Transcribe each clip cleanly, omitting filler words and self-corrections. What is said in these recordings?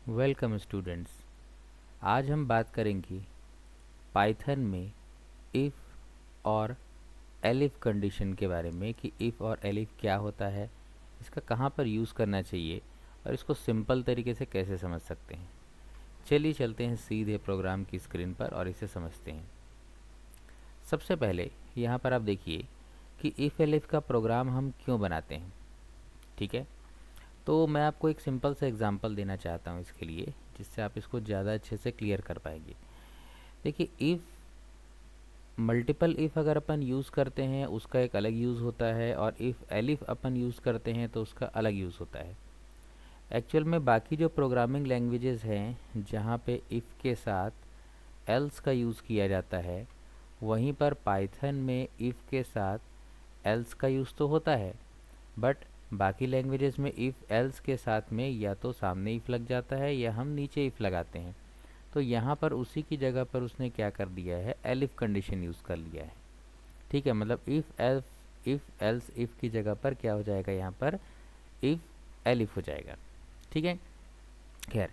Welcome students. आज हम बात करेंगे पाइथन में इफ़ और एलिफ कंडीशन के बारे में कि इफ़ और एलिफ क्या होता है, इसका कहाँ पर यूज़ करना चाहिए और इसको सिंपल तरीके से कैसे समझ सकते हैं। चलिए चलते हैं सीधे प्रोग्राम की स्क्रीन पर और इसे समझते हैं। सबसे पहले यहाँ पर आप देखिए कि इफ़ एलिफ का प्रोग्राम हम क्यों बनाते हैं। ठीक है, तो मैं आपको एक सिंपल सा एग्जांपल देना चाहता हूँ इसके लिए, जिससे आप इसको ज़्यादा अच्छे से क्लियर कर पाएंगे। देखिए, इफ़ मल्टीपल इफ़ अगर अपन यूज़ करते हैं उसका एक अलग यूज़ होता है, और इफ़ एलिफ अपन यूज़ करते हैं तो उसका अलग यूज़ होता है। एक्चुअल में बाकी जो प्रोग्रामिंग लैंग्वेजेस हैं जहाँ पे इफ़ के साथ एल्स का यूज़ किया जाता है, वहीं पर पाइथन में इफ़ के साथ एल्स का यूज़ तो होता है, बट बाकी लैंग्वेजेस में इफ़ एल्स के साथ में या तो सामने इफ़ लग जाता है या हम नीचे इफ़ लगाते हैं। तो यहाँ पर उसी की जगह पर उसने क्या कर दिया है, एलिफ कंडीशन यूज़ कर लिया है। ठीक है, मतलब इफ़ एल्स इफ़ की जगह पर क्या हो जाएगा, यहाँ पर इफ़ एलिफ हो जाएगा। ठीक है, खैर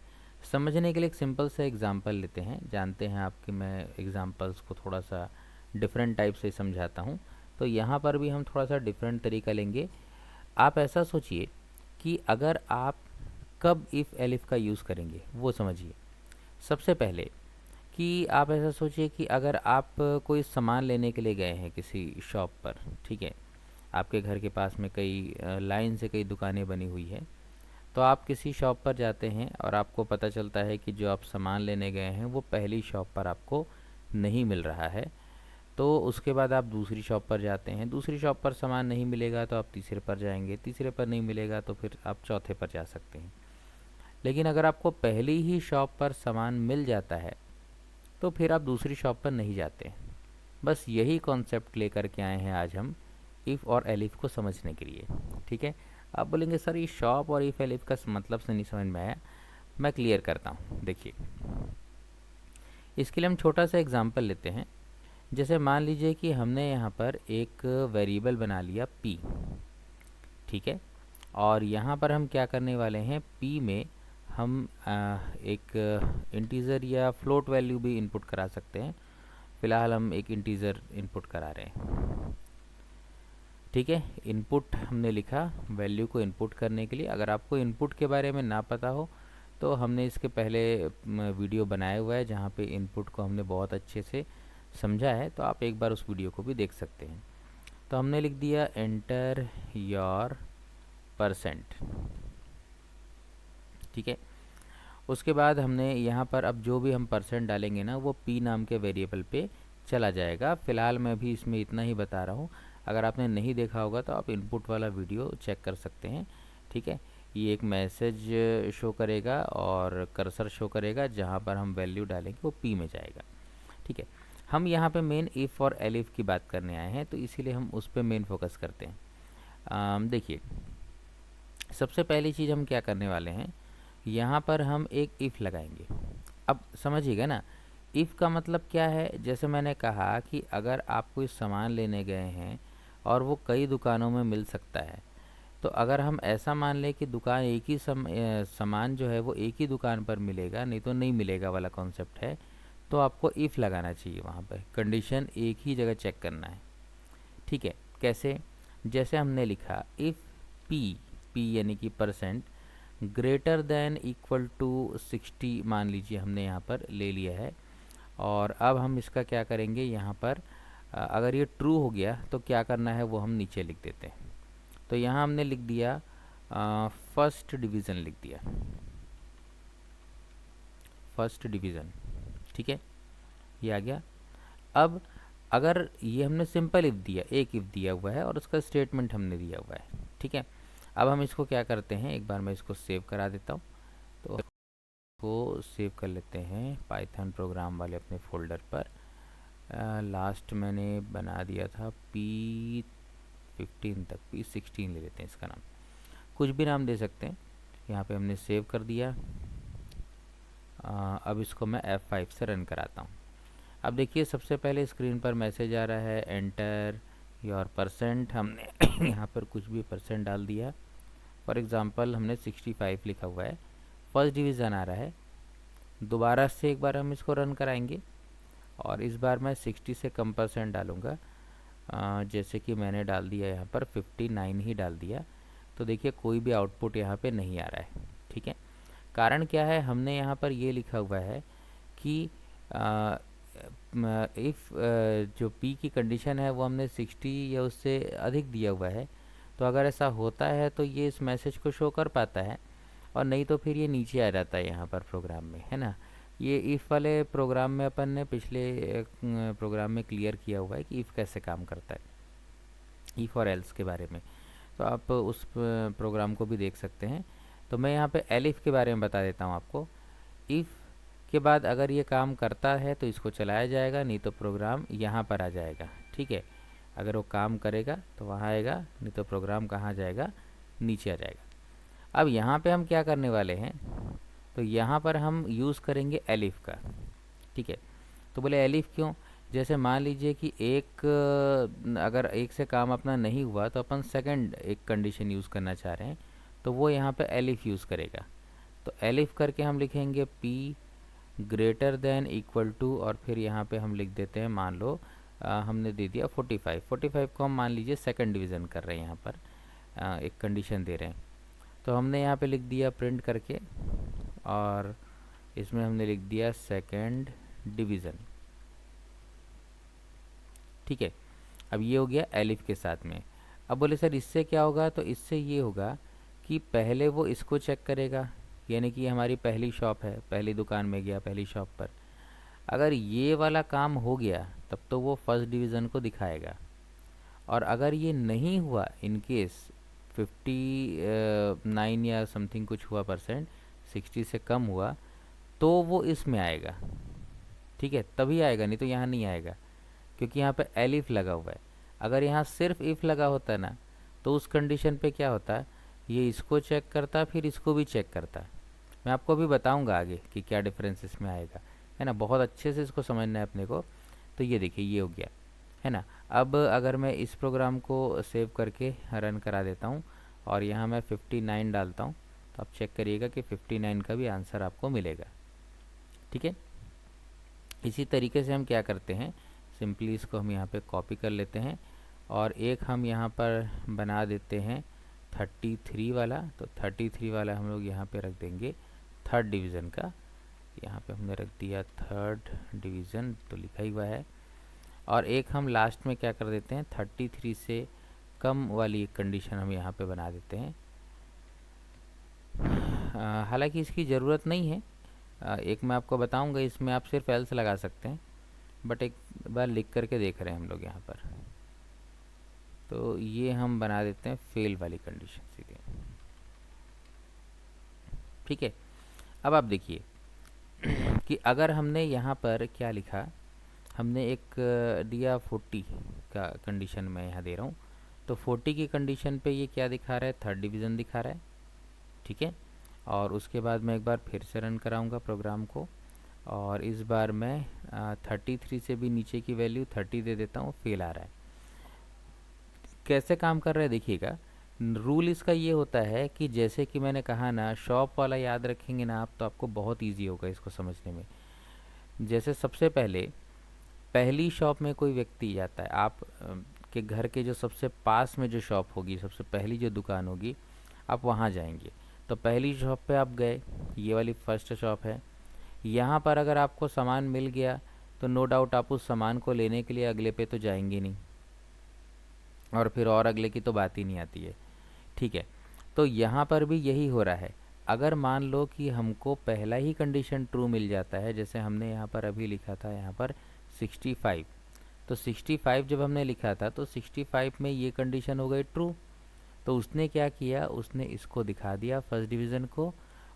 समझने के लिए एक सिंपल सा एग्जांपल लेते हैं। जानते हैं आप कि मैं एग्जांपल्स को थोड़ा सा डिफरेंट टाइप से समझाता हूँ, तो यहाँ पर भी हम थोड़ा सा डिफरेंट तरीका लेंगे। आप ऐसा सोचिए कि अगर आप कब इफ़ एलिफ का यूज़ करेंगे वो समझिए। सबसे पहले कि आप ऐसा सोचिए कि अगर आप कोई सामान लेने के लिए गए हैं किसी शॉप पर। ठीक है, आपके घर के पास में कई लाइन से कई दुकानें बनी हुई है। तो आप किसी शॉप पर जाते हैं और आपको पता चलता है कि जो आप सामान लेने गए हैं वो पहली शॉप पर आपको नहीं मिल रहा है। तो उसके बाद आप दूसरी शॉप पर जाते हैं, दूसरी शॉप पर सामान नहीं मिलेगा तो आप तीसरे पर जाएंगे, तीसरे पर नहीं मिलेगा तो फिर आप चौथे पर जा सकते हैं। लेकिन अगर आपको पहली ही शॉप पर सामान मिल जाता है तो फिर आप दूसरी शॉप पर नहीं जाते। बस यही कॉन्सेप्ट लेकर के आए हैं आज हम इफ़ और एलिफ को समझने के लिए। ठीक है, आप बोलेंगे सर ये शॉप और इफ़ एलिफ का मतलब से नहीं समझ में आया। मैं क्लियर करता हूँ। देखिए, इसके लिए हम छोटा सा एग्जांपल लेते हैं। जैसे मान लीजिए कि हमने यहाँ पर एक वेरिएबल बना लिया p। ठीक है, और यहाँ पर हम क्या करने वाले हैं, p में हम एक इंटीज़र या फ्लोट वैल्यू भी इनपुट करा सकते हैं। फ़िलहाल हम एक इंटीज़र इनपुट करा रहे हैं। ठीक है, इनपुट हमने लिखा वैल्यू को इनपुट करने के लिए। अगर आपको इनपुट के बारे में ना पता हो तो हमने इसके पहले वीडियो बनाया हुआ है जहाँ पे इनपुट को हमने बहुत अच्छे से समझा है, तो आप एक बार उस वीडियो को भी देख सकते हैं। तो हमने लिख दिया एंटर योर परसेंट। ठीक है, उसके बाद हमने यहाँ पर अब जो भी हम परसेंट डालेंगे ना वो p नाम के वेरिएबल पे चला जाएगा। फ़िलहाल मैं भी इसमें इतना ही बता रहा हूँ। अगर आपने नहीं देखा होगा तो आप इनपुट वाला वीडियो चेक कर सकते हैं। ठीक है, ये एक मैसेज शो करेगा और कर्सर शो करेगा, जहाँ पर हम वैल्यू डालेंगे वो p में जाएगा। ठीक है, हम यहाँ पे मेन इफ़ और एलिफ की बात करने आए हैं, तो इसीलिए हम उस पर मेन फोकस करते हैं। देखिए, सबसे पहली चीज़ हम क्या करने वाले हैं, यहाँ पर हम एक इफ़ लगाएंगे। अब समझिएगा ना, इफ़ का मतलब क्या है। जैसे मैंने कहा कि अगर आप कोई सामान लेने गए हैं और वो कई दुकानों में मिल सकता है, तो अगर हम ऐसा मान लें कि दुकान एक ही सामान जो है वो एक ही दुकान पर मिलेगा, नहीं तो नहीं मिलेगा वाला कॉन्सेप्ट है, तो आपको इफ़ लगाना चाहिए। वहाँ पर कंडीशन एक ही जगह चेक करना है। ठीक है, कैसे, जैसे हमने लिखा इफ़ p यानी कि percent greater than equal to 60 मान लीजिए हमने यहाँ पर ले लिया है। और अब हम इसका क्या करेंगे, यहाँ पर अगर ये ट्रू हो गया तो क्या करना है वो हम नीचे लिख देते हैं। तो यहाँ हमने लिख दिया फर्स्ट डिवीज़न लिख दिया, फर्स्ट डिवीज़न। ठीक है, ये आ गया। अब अगर ये हमने सिंपल इफ़ दिया, एक इफ़ दिया हुआ है और उसका स्टेटमेंट हमने दिया हुआ है। ठीक है, अब हम इसको क्या करते हैं, एक बार मैं इसको सेव करा देता हूँ। तो को सेव कर लेते हैं पाइथन प्रोग्राम वाले अपने फोल्डर पर। लास्ट मैंने बना दिया था P15 तक, P16 ले लेते हैं इसका नाम, कुछ भी नाम दे सकते हैं। यहाँ पे हमने सेव कर दिया। अब इसको मैं F5 से रन कराता हूँ। अब देखिए, सबसे पहले स्क्रीन पर मैसेज आ रहा है एंटर योर परसेंट। हमने यहाँ पर कुछ भी परसेंट डाल दिया। फॉर एग्ज़ाम्पल हमने 65 लिखा हुआ है। फर्स्ट डिवीज़न आ रहा है। दोबारा से एक बार हम इसको रन कराएंगे और इस बार मैं 60 से कम % डालूँगा, जैसे कि मैंने डाल दिया यहाँ पर 59 ही डाल दिया। तो देखिए कोई भी आउटपुट यहाँ पे नहीं आ रहा है। ठीक है, कारण क्या है, हमने यहाँ पर ये लिखा हुआ है कि इफ़ जो p की कंडीशन है वो हमने 60 या उससे अधिक दिया हुआ है। तो अगर ऐसा होता है तो ये इस मैसेज को शो कर पाता है, और नहीं तो फिर ये नीचे आ जाता है यहाँ पर प्रोग्राम में, है ना। ये इफ़ वाले प्रोग्राम में अपन ने पिछले प्रोग्राम में क्लियर किया हुआ है कि इफ़ कैसे काम करता है, इफ़ और एल्स के बारे में। तो आप उस प्रोग्राम को भी देख सकते हैं। तो मैं यहाँ पे एलिफ के बारे में बता देता हूँ आपको। इफ़ के बाद अगर ये काम करता है तो इसको चलाया जाएगा, नहीं तो प्रोग्राम यहाँ पर आ जाएगा। ठीक है, अगर वो काम करेगा तो वहाँ आएगा, नहीं तो प्रोग्राम कहाँ जाएगा, नीचे आ जाएगा। अब यहाँ पे हम क्या करने वाले हैं, तो यहाँ पर हम यूज़ करेंगे एलिफ का। ठीक है, तो बोले एलिफ क्यों, जैसे मान लीजिए कि अगर एक से काम अपना नहीं हुआ तो अपन सेकंड एक कंडीशन यूज़ करना चाह रहे हैं, तो वो यहाँ पे एलिफ यूज़ करेगा। तो एलिफ करके हम लिखेंगे p greater than equal to, और फिर यहाँ पे हम लिख देते हैं, मान लो हमने दे दिया 45 को हम मान लीजिए सेकंड डिवीज़न कर रहे हैं, यहाँ पर एक कंडीशन दे रहे हैं। तो हमने यहाँ पे लिख दिया प्रिंट करके, और इसमें हमने लिख दिया सेकंड डिवीज़न। ठीक है, अब ये हो गया एलिफ के साथ में। अब बोले सर इससे क्या होगा, तो इससे ये होगा कि पहले वो इसको चेक करेगा, यानी कि हमारी पहली शॉप है, पहली दुकान में गया, पहली शॉप पर अगर ये वाला काम हो गया तब तो वो फर्स्ट डिवीज़न को दिखाएगा। और अगर ये नहीं हुआ, इन केस 59 या समथिंग कुछ हुआ %, 60 से कम हुआ, तो वो इसमें आएगा। ठीक है, तभी आएगा, नहीं तो यहाँ नहीं आएगा, क्योंकि यहाँ पे एलिफ लगा हुआ है। अगर यहाँ सिर्फ इफ़ लगा होता ना, तो उस कंडीशन पे क्या होता, ये इसको चेक करता, फिर इसको भी चेक करता। मैं आपको अभी बताऊंगा आगे कि क्या डिफरेंस इसमें आएगा, है ना। बहुत अच्छे से इसको समझना है अपने को। तो ये देखिए ये हो गया, है ना। अब अगर मैं इस प्रोग्राम को सेव करके रन करा देता हूँ और यहाँ मैं 59 डालता हूँ, तो आप चेक करिएगा कि 59 का भी आंसर आपको मिलेगा। ठीक है, इसी तरीके से हम क्या करते हैं, सिंपली इसको हम यहाँ पे कॉपी कर लेते हैं और एक हम यहाँ पर बना देते हैं 33 वाला। तो 33 वाला हम लोग यहाँ पे रख देंगे थर्ड डिवीज़न का। यहाँ पे हमने रख दिया थर्ड डिवीज़न, तो लिखा ही हुआ है। और एक हम लास्ट में क्या कर देते हैं, 33 से कम वाली एक कंडीशन हम यहाँ पे बना देते हैं। हालांकि इसकी ज़रूरत नहीं है, एक मैं आपको बताऊंगा, इसमें आप सिर्फ एल्स लगा सकते हैं, बट एक बार लिख करके देख रहे हैं हम लोग यहाँ पर। तो ये हम बना देते हैं फेल वाली कंडीशन सीधे। ठीक है, अब आप देखिए कि अगर हमने यहाँ पर क्या लिखा, हमने एक दिया 40 का कंडीशन मैं यहाँ दे रहा हूँ, तो 40 की कंडीशन पे ये क्या दिखा रहा है, थर्ड डिवीज़न दिखा रहा है। ठीक है, और उसके बाद मैं एक बार फिर से रन कराऊंगा प्रोग्राम को, और इस बार मैं 33 से भी नीचे की वैल्यू 30 दे देता हूँ, फेल आ रहा है। कैसे काम कर रहा है देखिएगा, रूल इसका ये होता है कि जैसे कि मैंने कहा ना, शॉप वाला याद रखेंगे ना आप, तो आपको बहुत इजी होगा इसको समझने में। जैसे सबसे पहले पहली शॉप में कोई व्यक्ति जाता है, आप के घर के जो सबसे पास में जो शॉप होगी, सबसे पहली जो दुकान होगी, आप वहाँ जाएंगे। तो पहली शॉप पे आप गए, ये वाली फर्स्ट शॉप है। यहाँ पर अगर आपको सामान मिल गया तो नो डाउट आप उस सामान को लेने के लिए अगले पे तो जाएंगे नहीं, और फिर और अगले की तो बात ही नहीं आती है। ठीक है, तो यहाँ पर भी यही हो रहा है। अगर मान लो कि हमको पहला ही कंडीशन ट्रू मिल जाता है, जैसे हमने यहाँ पर अभी लिखा था यहाँ पर 65, तो 65 जब हमने लिखा था तो 65 में ये कंडीशन हो गई ट्रू। तो उसने क्या किया, उसने इसको दिखा दिया फर्स्ट डिवीज़न को,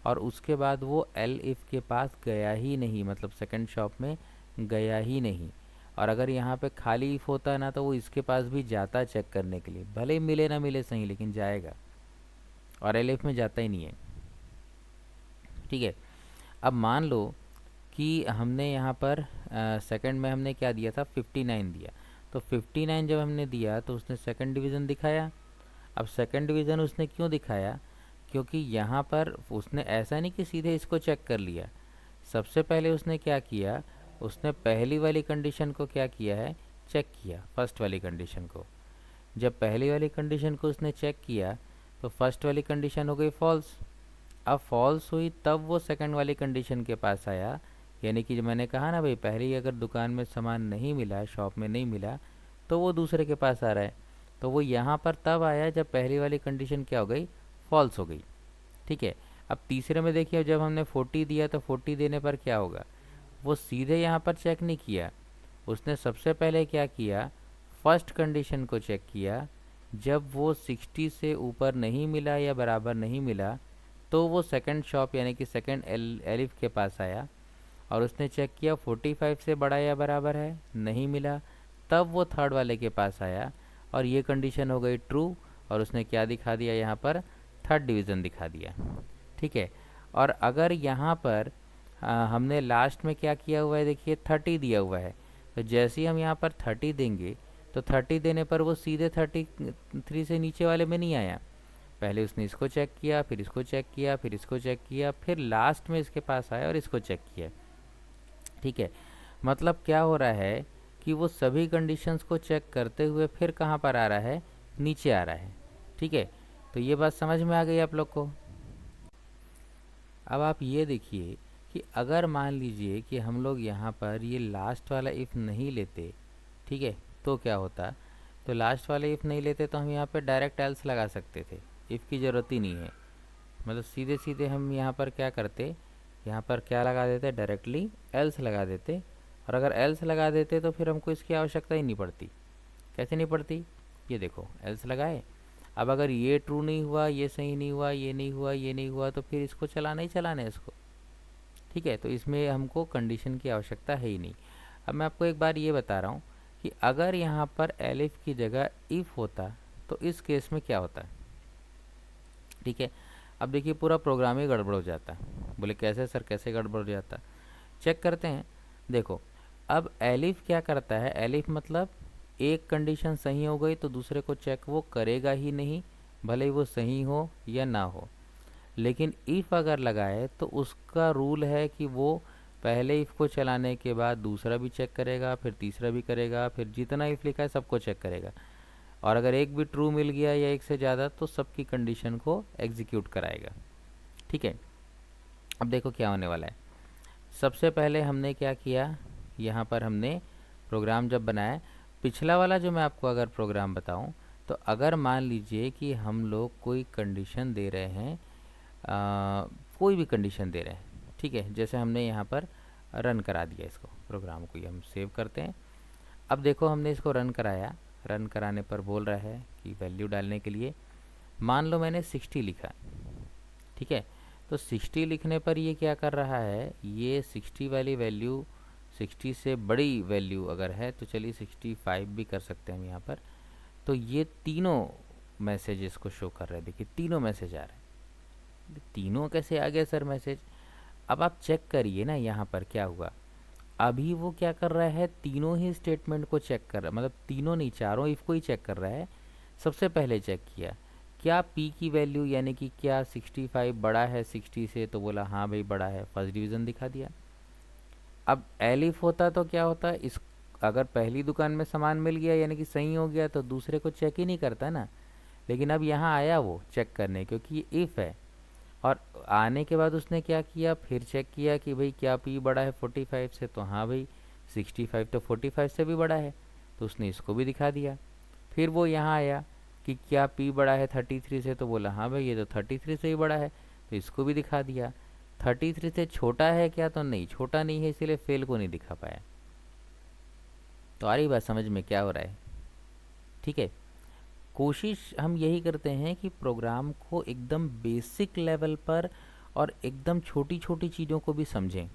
और उसके बाद वो एल इफ़ के पास गया ही नहीं, मतलब सेकंड शॉप में गया ही नहीं। और अगर यहाँ पे खाली इफ़ होता ना, तो वो इसके पास भी जाता चेक करने के लिए, भले मिले ना मिले सही, लेकिन जाएगा, और एल इफ़ में जाता ही नहीं है। ठीक है, अब मान लो कि हमने यहाँ पर सेकंड में हमने क्या दिया था, 59 दिया। तो 59 जब हमने दिया तो उसने सेकंड डिवीज़न दिखाया। अब सेकंड डिवीज़न उसने क्यों दिखाया, क्योंकि यहाँ पर उसने ऐसा नहीं कि सीधे इसको चेक कर लिया। सबसे पहले उसने क्या किया, उसने पहली वाली कंडीशन को क्या किया है, चेक किया, फर्स्ट वाली कंडीशन को। जब पहली वाली कंडीशन को उसने चेक किया तो फर्स्ट वाली कंडीशन हो गई फॉल्स। अब फॉल्स हुई तब वो सेकंड वाली कंडीशन के पास आया, यानी कि जो मैंने कहा ना भाई, पहले अगर दुकान में सामान नहीं मिला, शॉप में नहीं मिला, तो वो दूसरे के पास आ रहा है। तो वो यहाँ पर तब आया जब पहली वाली कंडीशन क्या हो गई, फॉल्स हो गई। ठीक है। अब तीसरे में देखिए, जब हमने 40 दिया तो 40 देने पर क्या होगा, वो सीधे यहाँ पर चेक नहीं किया, उसने सबसे पहले क्या किया, फर्स्ट कंडीशन को चेक किया। जब वो 60 से ऊपर नहीं मिला या बराबर नहीं मिला तो वो सेकंड शॉप यानी कि सेकंड एलिफ के पास आया और उसने चेक किया 45 से बड़ा या बराबर है, नहीं मिला। तब वो थर्ड वाले के पास आया और ये कंडीशन हो गई ट्रू, और उसने क्या दिखा दिया, यहाँ पर थर्ड डिवीज़न दिखा दिया। ठीक है। और अगर यहाँ पर हमने लास्ट में क्या किया हुआ है, देखिए 30 दिया हुआ है, तो जैसे ही हम यहाँ पर 30 देंगे तो 30 देने पर वो सीधे 33 से नीचे वाले में नहीं आया। पहले उसने इसको चेक किया, फिर इसको चेक किया, फिर इसको चेक किया, फिर लास्ट में इसके पास आया और इसको चेक किया। ठीक है। मतलब क्या हो रहा है कि वो सभी कंडीशंस को चेक करते हुए फिर कहाँ पर आ रहा है, नीचे आ रहा है। ठीक है। तो ये बात समझ में आ गई आप लोग को। अब आप ये देखिए कि अगर मान लीजिए कि हम लोग यहाँ पर ये लास्ट वाला इफ़ नहीं लेते, ठीक है, तो क्या होता, तो लास्ट वाला इफ़ नहीं लेते तो हम यहाँ पर डायरेक्ट एल्स लगा सकते थे, इफ़ की ज़रूरत ही नहीं है। मतलब सीधे सीधे हम यहाँ पर क्या करते, यहाँ पर क्या लगा देते, डायरेक्टली एल्स लगा देते। और अगर एल्स लगा देते तो फिर हमको इसकी आवश्यकता ही नहीं पड़ती। कैसे नहीं पड़ती, ये देखो एल्स लगाए। अब अगर ये ट्रू नहीं हुआ, ये सही नहीं हुआ, ये नहीं हुआ, ये नहीं हुआ, तो फिर इसको चलाना ही चलाना है इसको। ठीक है। तो इसमें हमको कंडीशन की आवश्यकता है ही नहीं। अब मैं आपको एक बार ये बता रहा हूँ कि अगर यहाँ पर एलिफ की जगह इफ़ होता तो इस केस में क्या होता है। ठीक है। अब देखिए पूरा प्रोग्राम ही गड़बड़ हो जाता है। बोले कैसे सर, कैसे गड़बड़ हो जाता, चेक करते हैं। देखो अब एलिफ क्या करता है, एलिफ मतलब एक कंडीशन सही हो गई तो दूसरे को चेक वो करेगा ही नहीं, भले ही वो सही हो या ना हो। लेकिन इफ़ अगर लगाए तो उसका रूल है कि वो पहले इफ़ को चलाने के बाद दूसरा भी चेक करेगा, फिर तीसरा भी करेगा, फिर जितना इफ़ लिखा है सबको चेक करेगा। और अगर एक भी ट्रू मिल गया या एक से ज़्यादा तो सबकी कंडीशन को एग्जीक्यूट कराएगा। ठीक है। अब देखो क्या होने वाला है। सबसे पहले हमने क्या किया, यहाँ पर हमने प्रोग्राम जब बनाया, पिछला वाला जो मैं आपको अगर प्रोग्राम बताऊं, तो अगर मान लीजिए कि हम लोग कोई कंडीशन दे रहे हैं, कोई भी कंडीशन दे रहे हैं, ठीक है, जैसे हमने यहाँ पर रन करा दिया इसको, प्रोग्राम को ही हम सेव करते हैं। अब देखो हमने इसको रन कराया, रन कराने पर बोल रहा है कि वैल्यू डालने के लिए मान लो मैंने 60 लिखा। ठीक है। तो 60 लिखने पर ये क्या कर रहा है, ये 60 वाली वैल्यू 60 से बड़ी वैल्यू अगर है तो चलिए 65 भी कर सकते हैं हम यहाँ पर। तो ये तीनों मैसेज इसको शो कर रहे हैं। देखिए तीनों मैसेज आ रहे हैं। तीनों कैसे आ गया सर मैसेज, अब आप चेक करिए ना यहाँ पर क्या हुआ। अभी वो क्या कर रहा है, तीनों ही स्टेटमेंट को चेक कर रहा है, मतलब तीनों नहीं चारों इफ को ही चेक कर रहा है। सबसे पहले चेक किया क्या पी की वैल्यू यानी कि क्या 65 बड़ा है 60 से, तो बोला हाँ भाई बड़ा है, फर्स्ट डिवीज़न दिखा दिया। अब एलिफ होता तो क्या होता, इस अगर पहली दुकान में सामान मिल गया यानी कि सही हो गया तो दूसरे को चेक ही नहीं करता ना। लेकिन अब यहाँ आया वो चेक करने, क्योंकि ये इफ़ है। और आने के बाद उसने क्या किया, फिर चेक किया कि भाई क्या पी बड़ा है 45 से, तो हाँ भाई 65 तो 45 से भी बड़ा है, तो उसने इसको भी दिखा दिया। फिर वो यहाँ आया कि क्या पी बड़ा है 33 से, तो बोला हाँ भाई ये तो 33 से ही बड़ा है, तो इसको भी दिखा दिया। 33 से छोटा है क्या, तो नहीं छोटा नहीं है, इसीलिए फेल को नहीं दिखा पाया। तो आ रही बात समझ में क्या हो रहा है। ठीक है। कोशिश हम यही करते हैं कि प्रोग्राम को एकदम बेसिक लेवल पर और एकदम छोटी छोटी चीज़ों को भी समझें।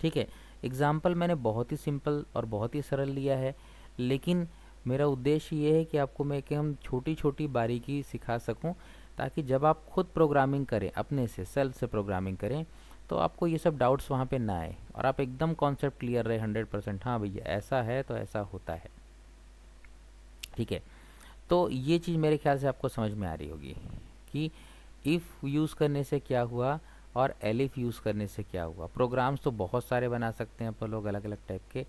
ठीक है। एग्ज़ाम्पल मैंने बहुत ही सिंपल और बहुत ही सरल लिया है, लेकिन मेरा उद्देश्य ये है कि आपको मैं कि हम छोटी छोटी बारीकी सिखा सकूं, ताकि जब आप खुद प्रोग्रामिंग करें, अपने से सेल्फ से प्रोग्रामिंग करें, तो आपको ये सब डाउट्स वहाँ पे ना आए और आप एकदम कॉन्सेप्ट क्लियर रहे 100%। हाँ भैया ऐसा है तो ऐसा होता है। ठीक है। तो ये चीज़ मेरे ख्याल से आपको समझ में आ रही होगी कि इफ़ यूज़ करने से क्या हुआ और एलिफ यूज़ करने से क्या हुआ। प्रोग्राम्स तो बहुत सारे बना सकते हैं अपन लोग अलग अलग टाइप के,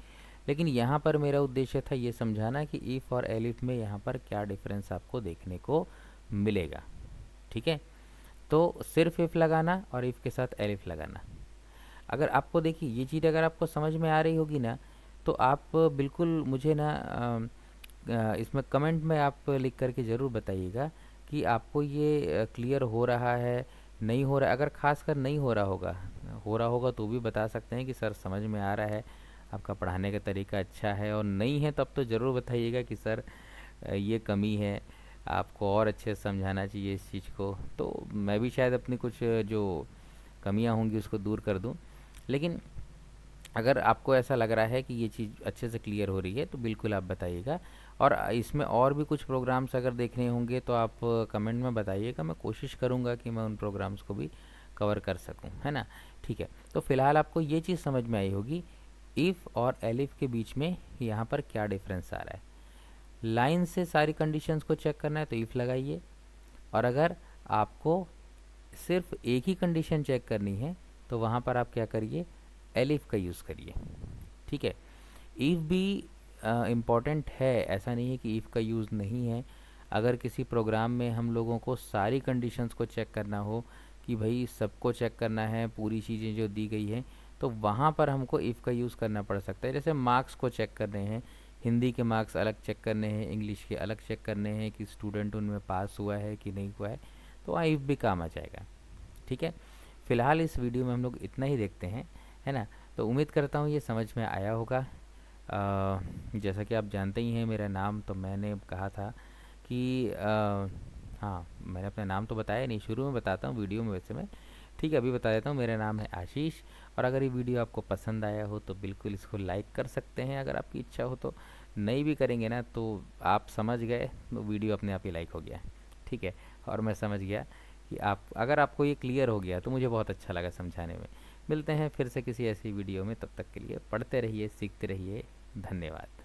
लेकिन यहाँ पर मेरा उद्देश्य था ये समझाना कि इफ़ और एलिफ में यहाँ पर क्या डिफरेंस आपको देखने को मिलेगा। ठीक है, तो सिर्फ इफ़ लगाना और इफ़ के साथ एलिफ लगाना। अगर आपको देखिए ये चीज़ अगर आपको समझ में आ रही होगी ना, तो आप बिल्कुल मुझे ना इसमें कमेंट में आप लिख करके ज़रूर बताइएगा कि आपको ये क्लियर हो रहा है, नहीं हो रहा है। अगर खासकर नहीं हो रहा होगा तो भी बता सकते हैं कि सर समझ में आ रहा है, आपका पढ़ाने का तरीका अच्छा है। और नहीं है तब तो ज़रूर बताइएगा कि सर ये कमी है, आपको और अच्छे से समझाना चाहिए इस चीज़ को। तो मैं भी शायद अपनी कुछ जो कमियां होंगी उसको दूर कर दूं। लेकिन अगर आपको ऐसा लग रहा है कि ये चीज़ अच्छे से क्लियर हो रही है तो बिल्कुल आप बताइएगा। और इसमें और भी कुछ प्रोग्राम्स अगर देखने होंगे तो आप कमेंट में बताइएगा, मैं कोशिश करूँगा कि मैं उन प्रोग्राम्स को भी कवर कर सकूँ, है ना। ठीक है, तो फ़िलहाल आपको ये चीज़ समझ में आई होगी इफ़ और एलिफ के बीच में यहाँ पर क्या डिफरेंस आ रहा है। लाइन से सारी कंडीशंस को चेक करना है तो इफ़ लगाइए, और अगर आपको सिर्फ एक ही कंडीशन चेक करनी है तो वहाँ पर आप क्या करिए, एलिफ का यूज़ करिए। ठीक है, इफ़ भी इम्पॉर्टेंट है, ऐसा नहीं है कि इफ़ का यूज़ नहीं है। अगर किसी प्रोग्राम में हम लोगों को सारी कंडीशंस को चेक करना हो कि भाई सबको चेक करना है, पूरी चीज़ें जो दी गई हैं, तो वहाँ पर हमको इफ़ का यूज़ करना पड़ सकता है। जैसे मार्क्स को चेक करने हैं, हिंदी के मार्क्स अलग चेक करने हैं, इंग्लिश के अलग चेक करने हैं कि स्टूडेंट उनमें पास हुआ है कि नहीं हुआ है, तो वहाँ इफ़ भी काम आ जाएगा। ठीक है, फ़िलहाल इस वीडियो में हम लोग इतना ही देखते हैं, है ना। तो उम्मीद करता हूँ ये समझ में आया होगा। जैसा कि आप जानते ही हैं मेरा नाम, तो मैंने कहा था कि हाँ, मैंने अपना नाम तो बताया नहीं, शुरू में बताता हूँ वीडियो में वैसे मैं। ठीक है, अभी बता देता हूँ, मेरा नाम है आशीष। और अगर ये वीडियो आपको पसंद आया हो तो बिल्कुल इसको लाइक कर सकते हैं, अगर आपकी इच्छा हो तो। नहीं भी करेंगे ना तो आप समझ गए, तो वीडियो अपने आप ही लाइक हो गया। ठीक है, और मैं समझ गया कि आप, अगर आपको ये क्लियर हो गया तो मुझे बहुत अच्छा लगा समझाने में। मिलते हैं फिर से किसी ऐसी वीडियो में, तब तक के लिए पढ़ते रहिए, सीखते रहिए। धन्यवाद।